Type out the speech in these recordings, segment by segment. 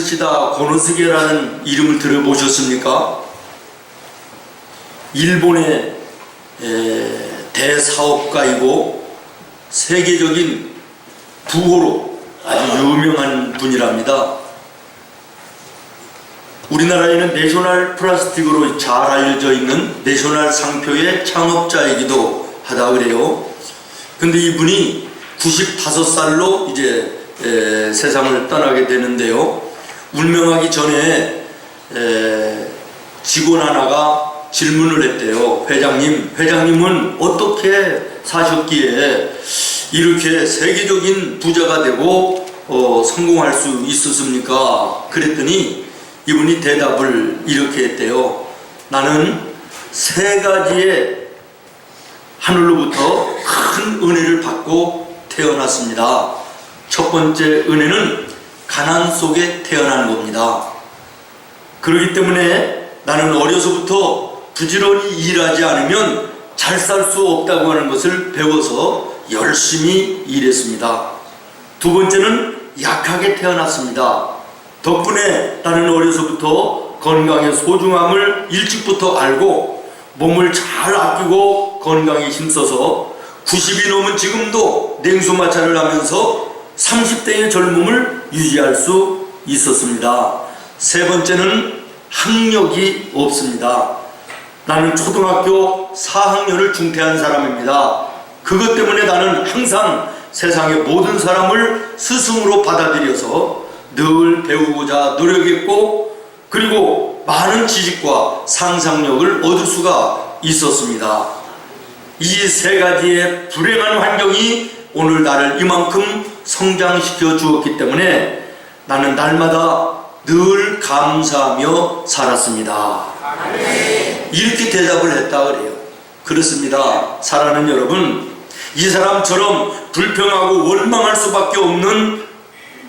요시다 고노스케라는 이름을 들어보셨습니까? 일본의 대사업가이고 세계적인 부호로 아주 유명한 분이랍니다. 우리나라에는 내셔널 플라스틱으로 잘 알려져 있는 내셔널 상표의 창업자이기도 하다 그래요. 근데 이분이 95살로 이제 세상을 떠나게 되는데요. 운명하기 전에 직원 하나가 질문을 했대요. 회장님은 어떻게 사셨기에 이렇게 세계적인 부자가 되고 성공할 수 있었습니까? 그랬더니 이분이 대답을 이렇게 했대요. 나는 3가지의 하늘로부터 큰 은혜를 받고 태어났습니다. 첫 번째 은혜는 가난 속에 태어난 겁니다. 그렇기 때문에 나는 어려서부터 부지런히 일하지 않으면 잘 살 수 없다고 하는 것을 배워서 열심히 일했습니다. 두 번째는 약하게 태어났습니다. 덕분에 나는 어려서부터 건강의 소중함을 일찍부터 알고 몸을 잘 아끼고 건강에 힘써서 90이 넘은 지금도 냉수마찰을 하면서 30대의 젊음을 유지할 수 있었습니다. 세 번째는 학력이 없습니다. 나는 초등학교 4학년을 중퇴한 사람입니다. 그것 때문에 나는 항상 세상의 모든 사람을 스승으로 받아들여서 늘 배우고자 노력했고, 그리고 많은 지식과 상상력을 얻을 수가 있었습니다. 이 3가지의 불행한 환경이 오늘 나를 이만큼 성장시켜 주었기 때문에 나는 날마다 늘 감사하며 살았습니다. 이렇게 대답을 했다 그래요. 그렇습니다. 사랑하는 여러분, 이 사람처럼 불평하고 원망할 수밖에 없는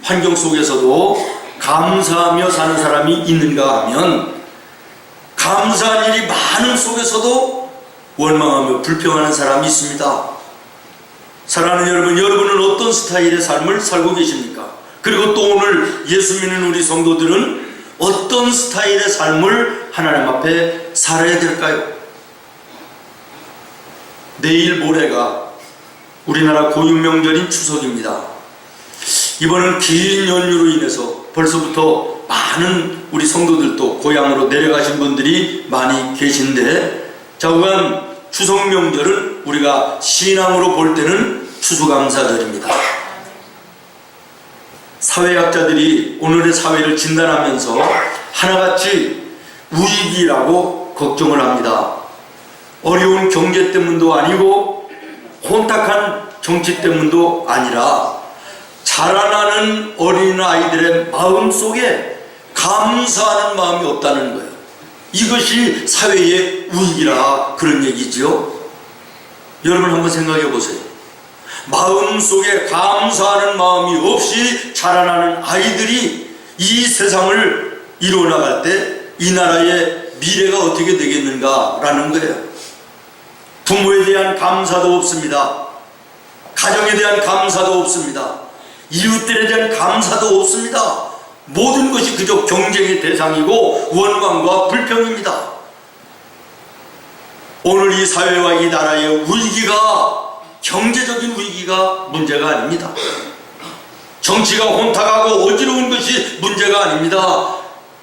환경 속에서도 감사하며 사는 사람이 있는가 하면, 감사한 일이 많은 속에서도 원망하며 불평하는 사람이 있습니다. 사랑하는 여러분, 여러분은 어떤 스타일의 삶을 살고 계십니까? 그리고 또 오늘 예수 믿는 우리 성도들은 어떤 스타일의 삶을 하나님 앞에 살아야 될까요? 내일 모레가 우리나라 고유명절인 추석입니다. 이번은 긴 연휴로 인해서 벌써부터 많은 우리 성도들도 고향으로 내려가신 분들이 많이 계신데, 자우간 추석 명절은 우리가 신앙으로 볼 때는 추수감사절입니다. 사회학자들이 오늘의 사회를 진단하면서 하나같이 위기라고 걱정을 합니다. 어려운 경제 때문도 아니고 혼탁한 정치 때문도 아니라 자라나는 어린아이들의 마음속에 감사하는 마음이 없다는 거예요. 이것이 사회의 위기라 그런 얘기죠. 여러분 한번 생각해 보세요. 마음속에 감사하는 마음이 없이 자라나는 아이들이 이 세상을 이루어나갈 때 이 나라의 미래가 어떻게 되겠는가라는 거예요. 부모에 대한 감사도 없습니다. 가정에 대한 감사도 없습니다. 이웃들에 대한 감사도 없습니다. 모든 것이 그저 경쟁의 대상이고 원망과 불평입니다. 오늘 이 사회와 이 나라의 위기가 경제적인 위기가 문제가 아닙니다. 정치가 혼탁하고 어지러운 것이 문제가 아닙니다.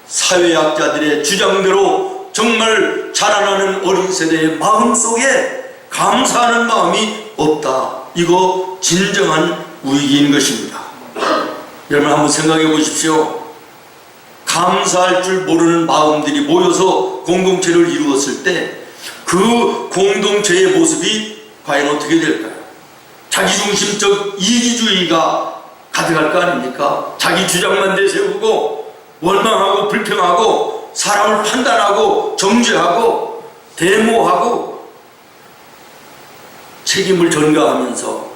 사회학자들의 주장대로 정말 자라나는 어린 세대의 마음속에 감사하는 마음이 없다. 이거 진정한 위기인 것입니다. 여러분 한번 생각해 보십시오. 감사할 줄 모르는 마음들이 모여서 공동체를 이루었을 때 그 공동체의 모습이 과연 어떻게 될까요? 자기중심적 이기주의가 가득할 거 아닙니까? 자기 주장만 내세우고 원망하고 불평하고 사람을 판단하고 정죄하고 데모하고 책임을 전가하면서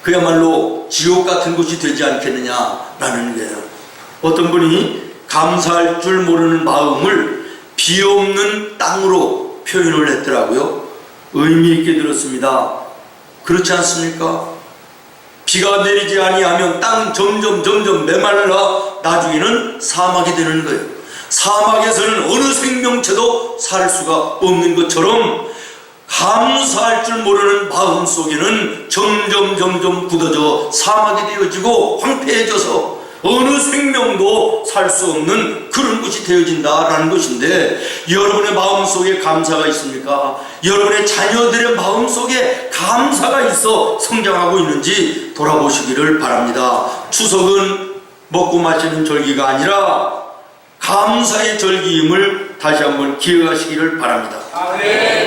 그야말로 지옥 같은 곳이 되지 않겠느냐라는 거예요. 어떤 분이 감사할 줄 모르는 마음을 비없는 땅으로 표현을 했더라고요. 의미 있게 들었습니다. 그렇지 않습니까? 비가 내리지 아니하면 땅 점점 메말라 나중에는 사막이 되는 거예요. 사막에서는 어느 생명체도 살 수가 없는 것처럼 감사할 줄 모르는 마음 속에는 점점 굳어져 사막이 되어지고 황폐해져서 어느 생명도 살 수 없는 그런 것이 되어진다라는 것인데, 여러분의 마음 속에 감사가 있습니까? 여러분의 자녀들의 마음 속에 감사가 있어 성장하고 있는지 돌아보시기를 바랍니다. 추석은 먹고 마시는 절기가 아니라 감사의 절기임을 다시 한번 기억하시기를 바랍니다.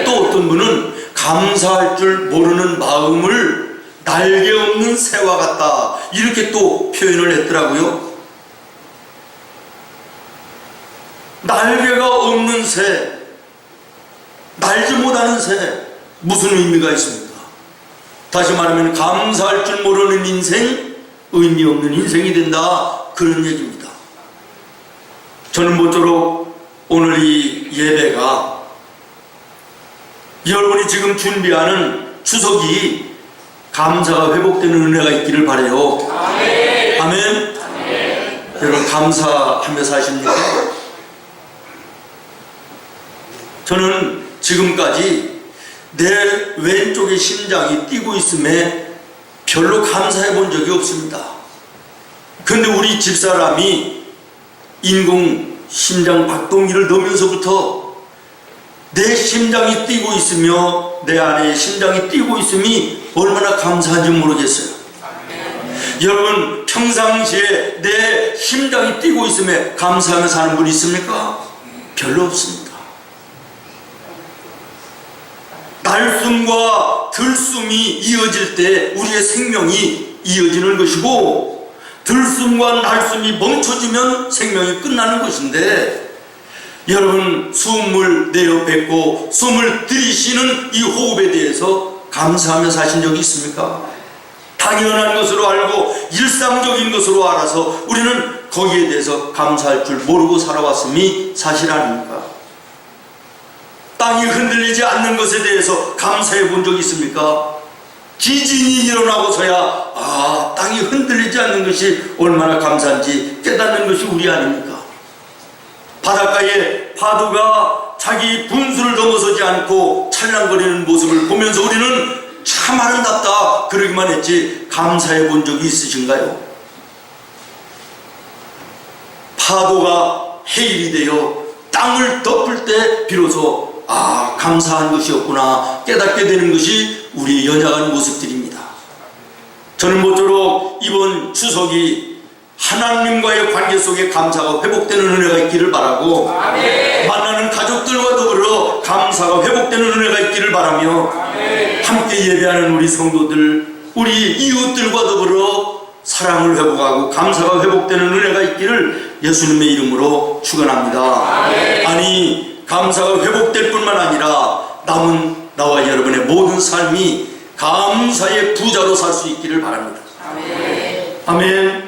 또 어떤 분은 감사할 줄 모르는 마음을 날개 없는 새와 같다, 이렇게 또 표현을 했더라고요. 날개가 없는 새, 날지 못하는 새, 무슨 의미가 있습니까? 다시 말하면 감사할 줄 모르는 인생이 의미 없는 인생이 된다, 그런 얘기입니다. 저는 모쪼록 오늘 이 예배가 여러분이 지금 준비하는 추석이 감사가 회복되는 은혜가 있기를 바라요. 아멘. 아멘. 아멘. 여러분 감사하며 사십니까? 저는 지금까지 내 왼쪽의 심장이 뛰고 있음에 별로 감사해 본 적이 없습니다. 그런데 우리 집사람이 인공 심장 박동기를 넣으면서부터 내 심장이 뛰고 있으며 내 아내의 심장이 뛰고 있음이 얼마나 감사한지 모르겠어요. 여러분 평상시에 내 심장이 뛰고 있음에 감사하며 사는 분 있습니까? 별로 없습니다. 날숨과 들숨이 이어질 때 우리의 생명이 이어지는 것이고, 들숨과 날숨이 멈춰지면 생명이 끝나는 것인데, 여러분 숨을 내어 뱉고 숨을 들이쉬는 이 호흡에 대해서 감사하며 사신 적이 있습니까? 당연한 것으로 알고 일상적인 것으로 알아서 우리는 거기에 대해서 감사할 줄 모르고 살아왔음이 사실 아닙니까? 땅이 흔들리지 않는 것에 대해서 감사해 본 적이 있습니까? 지진이 일어나고서야 땅이 흔들리지 않는 것이 얼마나 감사한지 깨닫는 것이 우리 아닙니까? 바닷가에 파도가 자기 분수를 넘어서지 않고 찰랑거리는 모습을 보면서 우리는 참 아름답다 그러기만 했지 감사해 본 적이 있으신가요? 파도가 해일이 되어 땅을 덮을 때 비로소 감사한 것이었구나 깨닫게 되는 것이 우리의 연약한 모습들입니다. 저는 모쪼록 이번 추석이 하나님과의 관계 속에 감사가 회복되는 은혜가 있기를 바라고, 아멘. 만나는 가족들과 더불어 감사가 회복되는 은혜가 있기를 바라며, 아멘. 함께 예배하는 우리 성도들, 우리 이웃들과 더불어 사랑을 회복하고 감사가 회복되는 은혜가 있기를 예수님의 이름으로 축원합니다. 아멘. 아니 감사가 회복될 뿐만 아니라 남은 나와 여러분의 모든 삶이 감사의 부자로 살 수 있기를 바랍니다. 아멘. 아멘.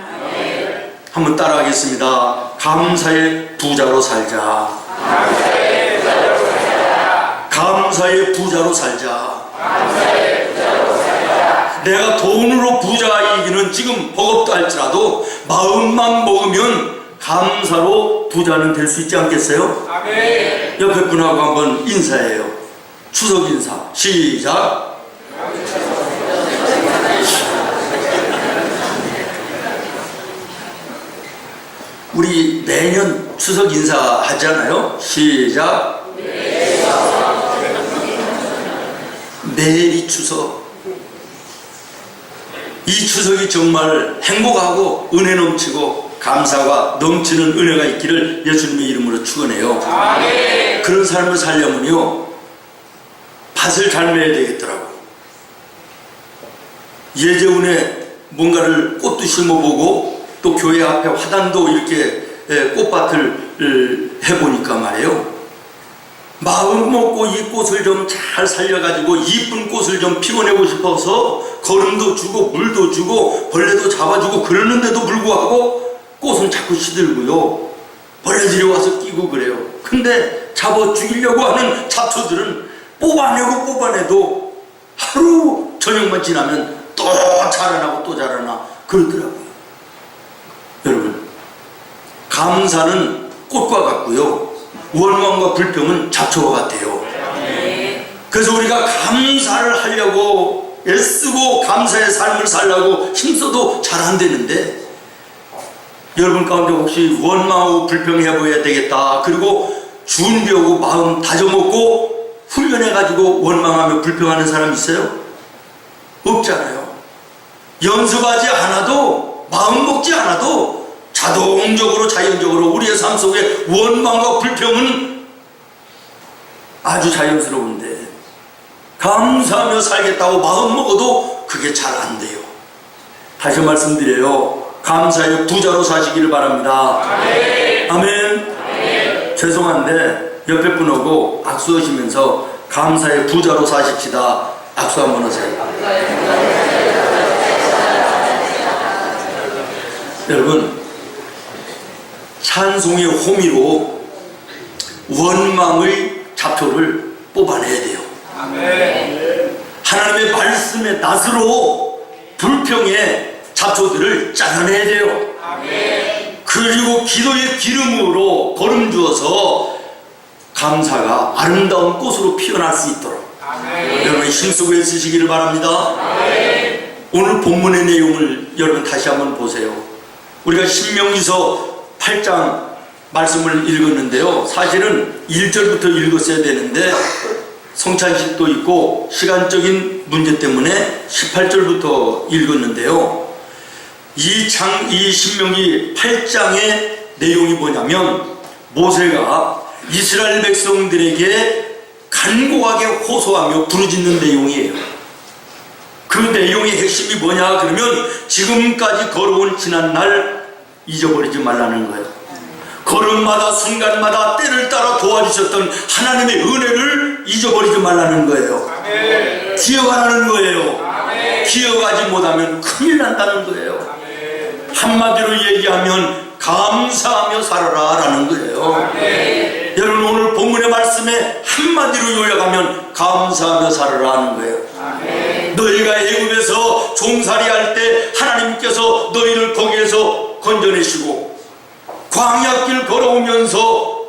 한번 따라하겠습니다. 감사의 부자로 살자. 감사의 부자로 살자. 감사의 부자로 살자. 감사의 부자로 살자. 내가 돈으로 부자이기는 지금 버겁다 할지라도 마음만 먹으면 감사로 부자는 될 수 있지 않겠어요? 아멘. 옆에 분하고 한번 인사해요. 추석 인사 시작. 우리 매년 추석 인사 하잖아요. 시작. 매일이 추석. 이 추석이 정말 행복하고 은혜 넘치고 감사가 넘치는 은혜가 있기를 예수님의 이름으로 축원해요. 아멘. 그런 삶을 살려면요 밭을 잘 매야 되겠더라고. 예재운에 뭔가를 꽃도 심어보고 또 교회 앞에 화단도 이렇게 꽃밭을 해보니까 말이에요, 마음 먹고 이 꽃을 좀 잘 살려가지고 이쁜 꽃을 좀 피워내고 싶어서 거름도 주고 물도 주고 벌레도 잡아주고 그러는데도 불구하고 꽃은 자꾸 시들고요 벌레들이 와서 끼고 그래요. 근데 잡아 죽이려고 하는 잡초들은 뽑아내도 하루 저녁만 지나면 또 자라나고 또 자라나 그러더라고요. 여러분 감사는 꽃과 같고요, 원망과 불평은 잡초와 같아요. 그래서 우리가 감사를 하려고 애쓰고 감사의 삶을 살려고 힘써도 잘 안 되는데, 여러분 가운데 혹시 원망하고 불평해봐야 되겠다, 그리고 준비하고 마음 다져먹고 훈련해가지고 원망하며 불평하는 사람 있어요? 없잖아요. 연습하지 않아도, 마음 먹지 않아도 자동적으로 자연적으로 우리의 삶 속에 원망과 불평은 아주 자연스러운데, 감사하며 살겠다고 마음 먹어도 그게 잘 안 돼요. 다시 말씀드려요. 감사의 부자로 사시기를 바랍니다. 아멘. 아멘. 아멘. 죄송한데 옆에 분하고 악수하시면서 감사의 부자로 사십시다. 악수 한번 하세요. 여러분, 찬송의 호미로 원망의 잡초를 뽑아내야 돼요. 아멘. 하나님의 말씀의 낫으로 불평의 잡초들을 잘라내야 돼요. 아멘. 그리고 기도의 기름으로 거름 주어서 감사가 아름다운 꽃으로 피어날 수 있도록, 아멘, 여러분 힘쓰고 애쓰시기를 바랍니다. 아멘. 오늘 본문의 내용을 여러분 다시 한번 보세요. 우리가 신명기서 8장 말씀을 읽었는데요, 사실은 1절부터 읽었어야 되는데 성찬식도 있고 시간적인 문제 때문에 18절부터 읽었는데요, 이 신명기 8장의 내용이 뭐냐면, 모세가 이스라엘 백성들에게 간곡하게 호소하며 부르짖는 내용이에요. 그 내용의 핵심이 뭐냐 그러면, 지금까지 걸어온 지난날 잊어버리지 말라는 거예요. 걸음마다 순간마다 때를 따라 도와주셨던 하나님의 은혜를 잊어버리지 말라는 거예요. 아멘. 기억하라는 거예요. 아멘. 기억하지 못하면 큰일 난다는 거예요. 아멘. 한마디로 얘기하면 감사하며 살아라 라는 거예요. 아멘. 여러분, 오늘 본문의 말씀에 한마디로 요약하면 감사하며 살아라 하는 거예요. 아멘. 너희가 애굽에서 종살이할 때 하나님께서 너희를 거기에서 건져내시고 광야길 걸어오면서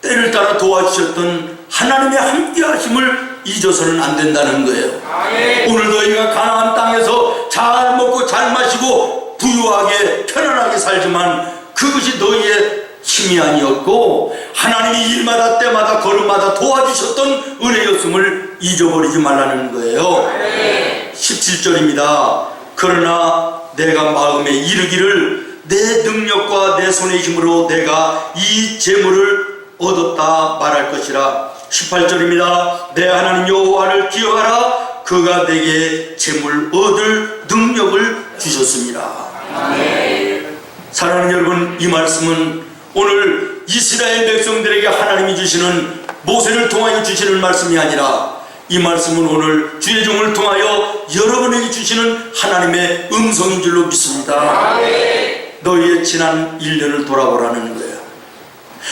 때를 따라 도와주셨던 하나님의 함께 하심을 잊어서는 안 된다는 거예요. 아멘. 오늘 너희가 가나안 땅에서 잘 먹고 잘 마시고 부유하게 편안하게 살지만 그것이 너희의 힘이 아니었고 하나님이 일마다 때마다 걸음마다 도와주셨던 은혜였음을 잊어버리지 말라는 거예요. 아멘. 17절입니다. 그러나 내가 마음에 이르기를 내 능력과 내 손의 힘으로 내가 이 재물을 얻었다 말할 것이라. 18절입니다. 내 하나님 여호와를 기억하라. 그가 내게 재물 얻을 능력을 주셨습니다. 아멘. 사랑하는 여러분, 이 말씀은 오늘 이스라엘 백성들에게 하나님이 주시는, 모세를 통하여 주시는 말씀이 아니라, 이 말씀은 오늘 주의 종을 통하여 여러분에게 주시는 하나님의 음성인 줄로 믿습니다. 아멘. 너희의 지난 1년을 돌아보라는 거예요.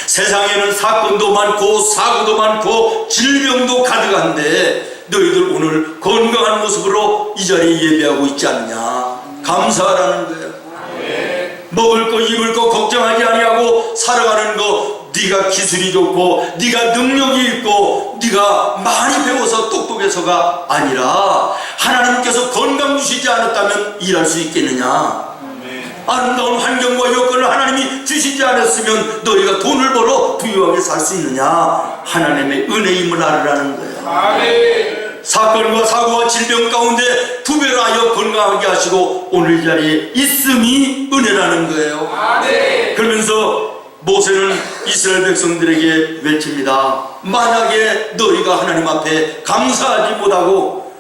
세상에는 사건도 많고 사고도 많고 질병도 가득한데 너희들 오늘 건강한 모습으로 이 자리에 예배하고 있지 않느냐. 감사하라는 거예요. 아멘. 먹을 거 입을 거 걱정하지 아니하고 살아가는 거, 네가 기술이 좋고 네가 능력이 있고 네가 많이 배워서 똑똑해서가 아니라 하나님께서 건강 주시지 않았다면 일할 수 있겠느냐. 아름다운 환경과 여건을 하나님이 주시지 않았으면 너희가 돈을 벌어 부유하게 살 수 있느냐. 하나님의 은혜임을 알으라는 거예요. 아멘. 사건과 사고와 질병 가운데 구별하여 건강하게 하시고 오늘 이 자리에 있음이 은혜라는 거예요. 아멘. 그러면서 모세는 이스라엘 백성들에게 외칩니다. 만약에 너희가 하나님 앞에 감사하지 못하고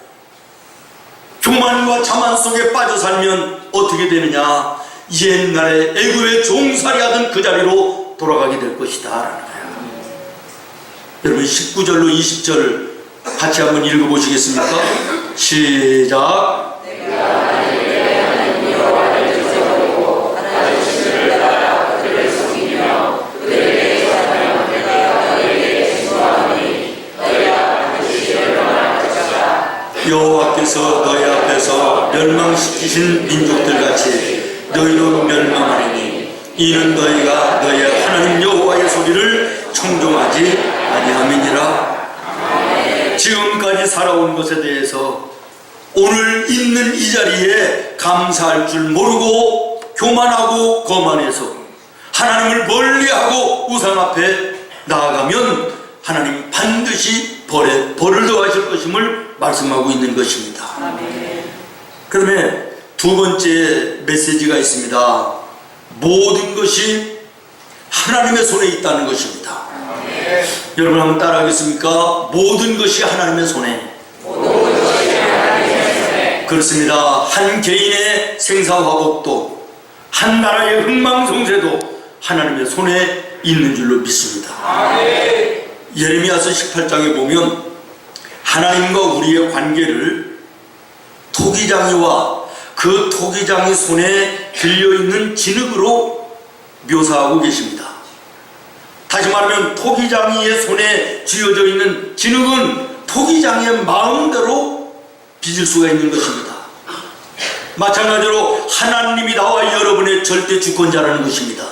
교만과 자만 속에 빠져 살면 어떻게 되느냐. 옛날에 애굽에 종살이하던 그 자리로 돌아가게 될 것이다 라는 거예요. 여러분 19절로 20절 같이 한번 읽어보시겠습니까? 시작. 여호와께서 너희 앞에서 멸망시키신 민족들같이 너희도 멸망하리니 이는 너희가 너희 하나님 여호와의 소리를 청종하지 아니함이니라. 지금까지 살아온 것에 대해서 오늘 있는 이 자리에 감사할 줄 모르고 교만하고 거만해서 하나님을 멀리하고 우상 앞에 나아가면 하나님 반드시 벌을 더하실 것임을 말씀하고 있는 것입니다. 그러면 두 번째 메시지가 있습니다. 모든 것이 하나님의 손에 있다는 것입니다. 여러분 한번 따라하겠습니까? 모든 것이 하나님의 손에. 그렇습니다. 한 개인의 생사화복도, 한 나라의 흥망성쇠도 하나님의 손에 있는 줄로 믿습니다. 예레미야서 18장에 보면 하나님과 우리의 관계를 토기장이와 그 토기장이 손에 들려있는 진흙으로 묘사하고 계십니다. 다시 말하면 토기장이의 손에 쥐어져 있는 진흙은 토기장이의 마음대로 빚을 수가 있는 것입니다. 마찬가지로 하나님이 나와 여러분의 절대 주권자라는 것입니다.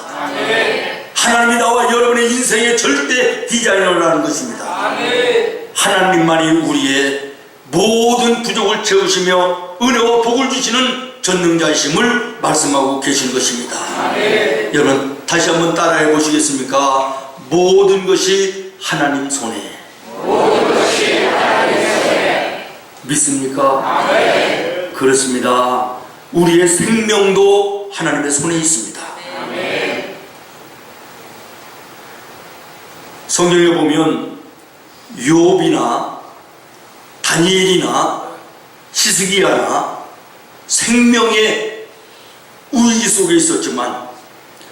하나님이 나와 여러분의 인생의 절대 디자이너라는 것입니다. 하나님만이 우리의 모든 부족을 채우시며 은혜와 복을 주시는 전능자이심을 말씀하고 계신 것입니다. 여러분 다시 한번 따라해 보시겠습니까? 모든 것이 하나님 손에. 믿습니까? 그렇습니다. 우리의 생명도 하나님의 손에 있습니다. 성경에 보면 욥이나 다니엘이나 히스기야나 생명의 위기 속에 있었지만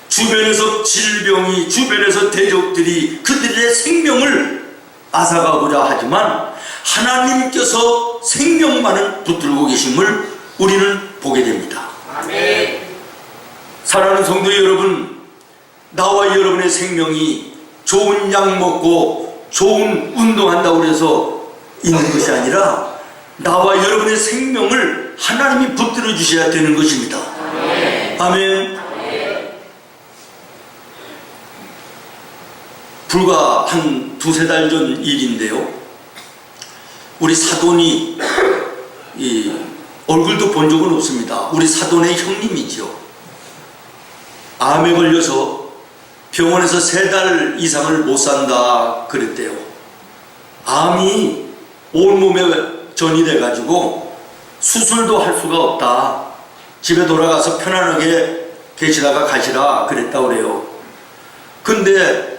주변에서 질병이, 주변에서 대적들이 그들의 생명을 앗아가고자 하지만 하나님께서 생명만을 붙들고 계심을 우리는 보게 됩니다. 사랑하는 성도 여러분, 나와 여러분의 생명이 좋은 약 먹고 좋은 운동한다고 해서 있는 것이 아니라 나와 여러분의 생명을 하나님이 붙들어 주셔야 되는 것입니다. 아멘. 불과 한 두세 달 전 일인데요, 우리 사돈이 얼굴도 본 적은 없습니다. 우리 사돈의 형님이죠. 암에 걸려서 병원에서 3달 이상을 못 산다 그랬대요. 암이 온몸에 전이 돼가지고 수술도 할 수가 없다. 집에 돌아가서 편안하게 계시다가 가시라 그랬다고 그래요. 근데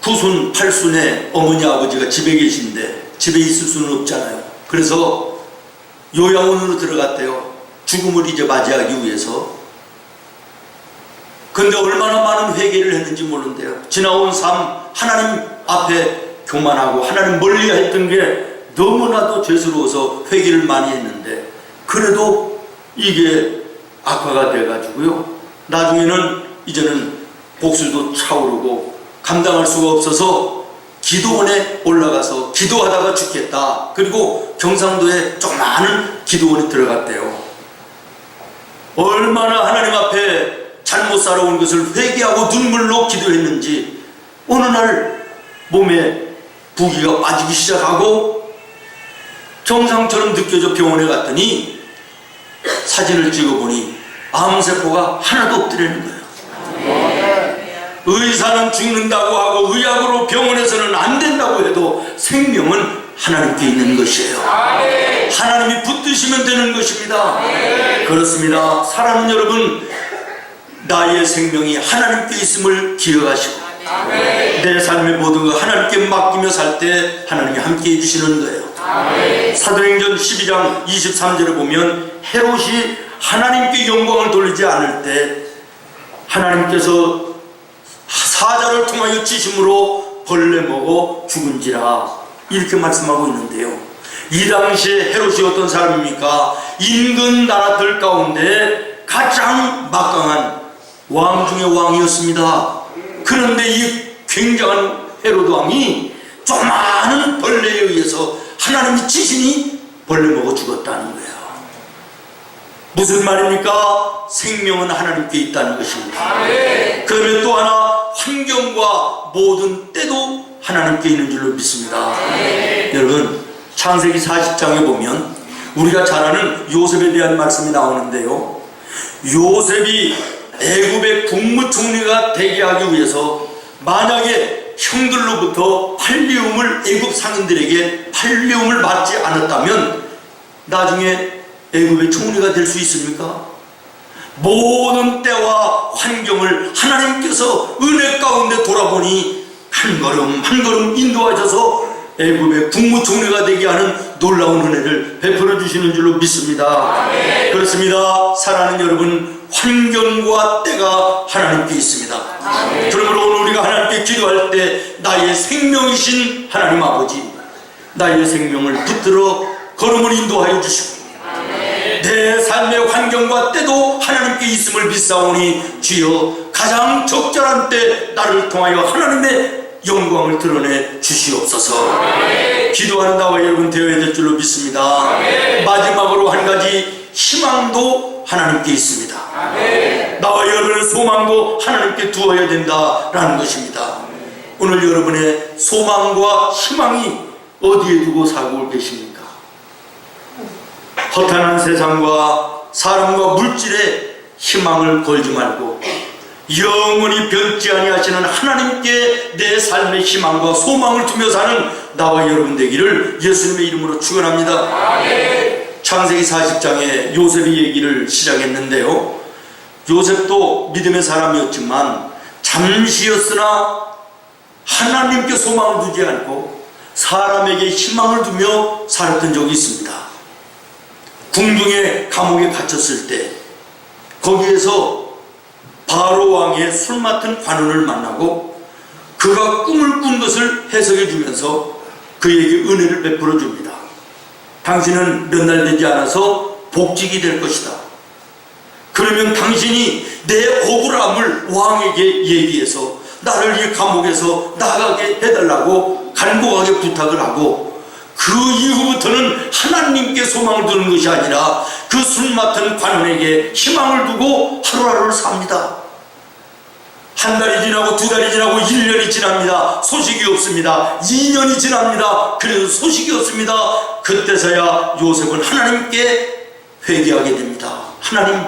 9순, 8순의 어머니 아버지가 집에 계신데 집에 있을 수는 없잖아요. 그래서 요양원으로 들어갔대요. 죽음을 이제 맞이하기 위해서. 근데 얼마나 많은 회개를 했는지 모르는데요. 지나온 삶 하나님 앞에 교만하고 하나님 멀리 했던 게 너무나도 죄스러워서 회개를 많이 했는데 그래도 이게 악화가 돼가지고요. 나중에는 이제는 복수도 차오르고 감당할 수가 없어서 기도원에 올라가서 기도하다가 죽겠다. 그리고 경상도에 조그마한 기도원에 들어갔대요. 얼마나 하나님 앞에 잘못 살아온 것을 회개하고 눈물로 기도했는지 어느 날 몸에 부기가 빠지기 시작하고 정상처럼 느껴져 병원에 갔더니 사진을 찍어보니 암세포가 하나도 없더라는 거예요. 의사는 죽는다고 하고 의학으로 병원에서는 안 된다고 해도 생명은 하나님께 있는 것이에요. 하나님이 붙드시면 되는 것입니다. 그렇습니다. 사랑하는 여러분, 나의 생명이 하나님께 있음을 기억하시고 내 삶의 모든 것 하나님께 맡기며 살 때 하나님이 함께 해주시는 거예요. 사도행전 12장 23절에 보면 헤롯이 하나님께 영광을 돌리지 않을 때 하나님께서 사자를 통하여 치심으로 벌레 먹어 죽은지라 이렇게 말씀하고 있는데요. 이 당시에 헤롯이 어떤 사람입니까? 인근 나라들 가운데 가장 막강한 왕 중의 왕이었습니다. 그런데 이 굉장한 헤롯 왕이 조그마한 벌레에 의해서 하나님이 치시니 벌레 먹어 죽었다는 거예요. 무슨 말입니까? 생명은 하나님께 있다는 것입니다. 그러면 또 하나, 환경과 모든 때도 하나님께 있는 줄로 믿습니다. 여러분, 창세기 40장에 보면 우리가 잘 아는 요셉에 대한 말씀이 나오는데요, 요셉이 애굽의 국무총리가 되게 하기 위해서 만약에 형들로부터 팔리움을, 애굽 상인들에게 팔리움을 받지 않았다면 나중에 애굽의 총리가 될 수 있습니까? 모든 때와 환경을 하나님께서 은혜 가운데 돌아보니 한 걸음 한 걸음 인도하셔서 애굽의 국무총리가 되게 하는 놀라운 은혜를 베풀어 주시는 줄로 믿습니다. 그렇습니다. 사랑하는 여러분, 환경과 때가 하나님께 있습니다. 그러므로 오늘 우리가 하나님께 기도할 때 나의 생명이신 하나님 아버지, 나의 생명을 붙들어 걸음을 인도하여 주시고 내 삶의 환경과 때도 하나님께 있음을 믿사오니 주여 가장 적절한 때 나를 통하여 하나님의 영광을 드러내 주시옵소서. 기도하는 나와 여러분 되어야 될 줄로 믿습니다. 마지막으로 한 가지, 희망도 하나님께 있습니다. 나와 여러분의 소망도 하나님께 두어야 된다라는 것입니다. 오늘 여러분의 소망과 희망이 어디에 두고 살고 계십니까? 허탄한 세상과 사람과 물질에 희망을 걸지 말고 영원히 변치 아니하시는 하나님께 내 삶의 희망과 소망을 두며 사는 나와 여러분 되기를 예수님의 이름으로 축원합니다. 창세기 40장에 요셉의 얘기를 시작했는데요, 요셉도 믿음의 사람이었지만 잠시였으나 하나님께 소망을 두지 않고 사람에게 희망을 두며 살았던 적이 있습니다. 궁중의 감옥에 갇혔을 때 거기에서 바로 왕의 술 맡은 관원을 만나고 그가 꿈을 꾼 것을 해석해 주면서 그에게 은혜를 베풀어 줍니다. 당신은 몇 날 되지 않아서 복직이 될 것이다. 그러면 당신이 내 억울함을 왕에게 얘기해서 나를 이 감옥에서 나가게 해달라고 간곡하게 부탁을 하고, 그 이후부터는 하나님께 소망을 두는 것이 아니라 그 술 맡은 관원에게 희망을 두고 하루하루를 삽니다. 한 달이 지나고 두 달이 지나고 1년이 지납니다. 소식이 없습니다. 2년이 지납니다. 그래도 소식이 없습니다. 그때서야 요셉은 하나님께 회개하게 됩니다. 하나님,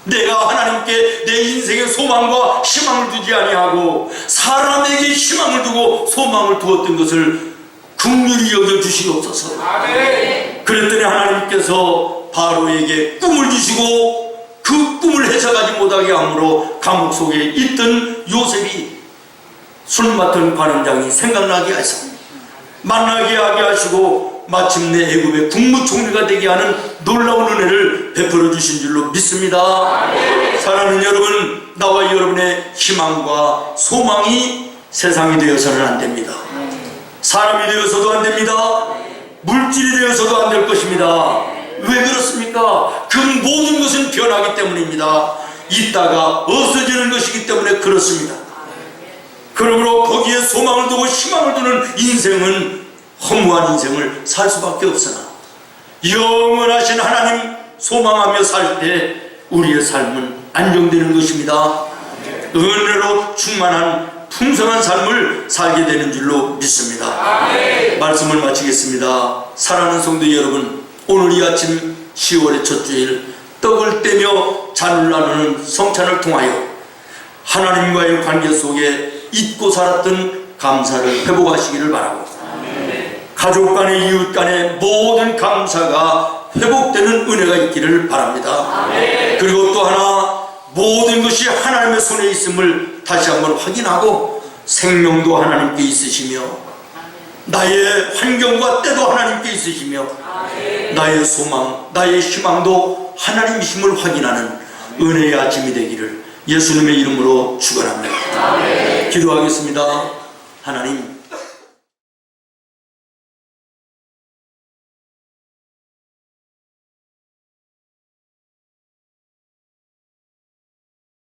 내가 하나님께 내 인생의 소망과 희망을 두지 아니하고 사람에게 희망을 두고 소망을 두었던 것을 긍휼히 여겨주시옵소서. 그랬더니 하나님께서 바로에게 꿈을 주시고 그 꿈을 해석하지 못하게 함으로 감옥 속에 있던 요셉이 술 맡은 관원장이 생각나게 하셔서 만나게 하게 하시고 마침내 애굽의 국무총리가 되게 하는 놀라운 은혜를 베풀어 주신 줄로 믿습니다. 사랑하는 여러분, 나와 여러분의 희망과 소망이 세상이 되어서는 안 됩니다. 사람이 되어서도 안 됩니다. 물질이 되어서도 안 될 것입니다. 왜 그렇습니까? 그 모든 것은 변하기 때문입니다. 있다가 없어지는 것이기 때문에 그렇습니다. 그러므로 거기에 소망을 두고 희망을 두는 인생은 허무한 인생을 살 수밖에 없으나 영원하신 하나님 소망하며 살 때 우리의 삶은 안정되는 것입니다. 은혜로 충만한 풍성한 삶을 살게 되는 줄로 믿습니다. 말씀을 마치겠습니다. 사랑하는 성도 여러분, 오늘 이 아침 10월의 첫 주일 떡을 떼며 잔을 나누는 성찬을 통하여 하나님과의 관계 속에 잊고 살았던 감사를 회복하시기를 바라고, 가족 간의 이웃 간의 모든 감사가 회복되는 은혜가 있기를 바랍니다. 그리고 또 하나, 모든 것이 하나님의 손에 있음을 다시 한번 확인하고 생명도 하나님께 있으시며 나의 환경과 때도 하나님께 있으시며 나의 소망, 나의 희망도 하나님이심을 확인하는 은혜의 아침이 되기를 예수님의 이름으로 축원합니다. 기도하겠습니다. 하나님,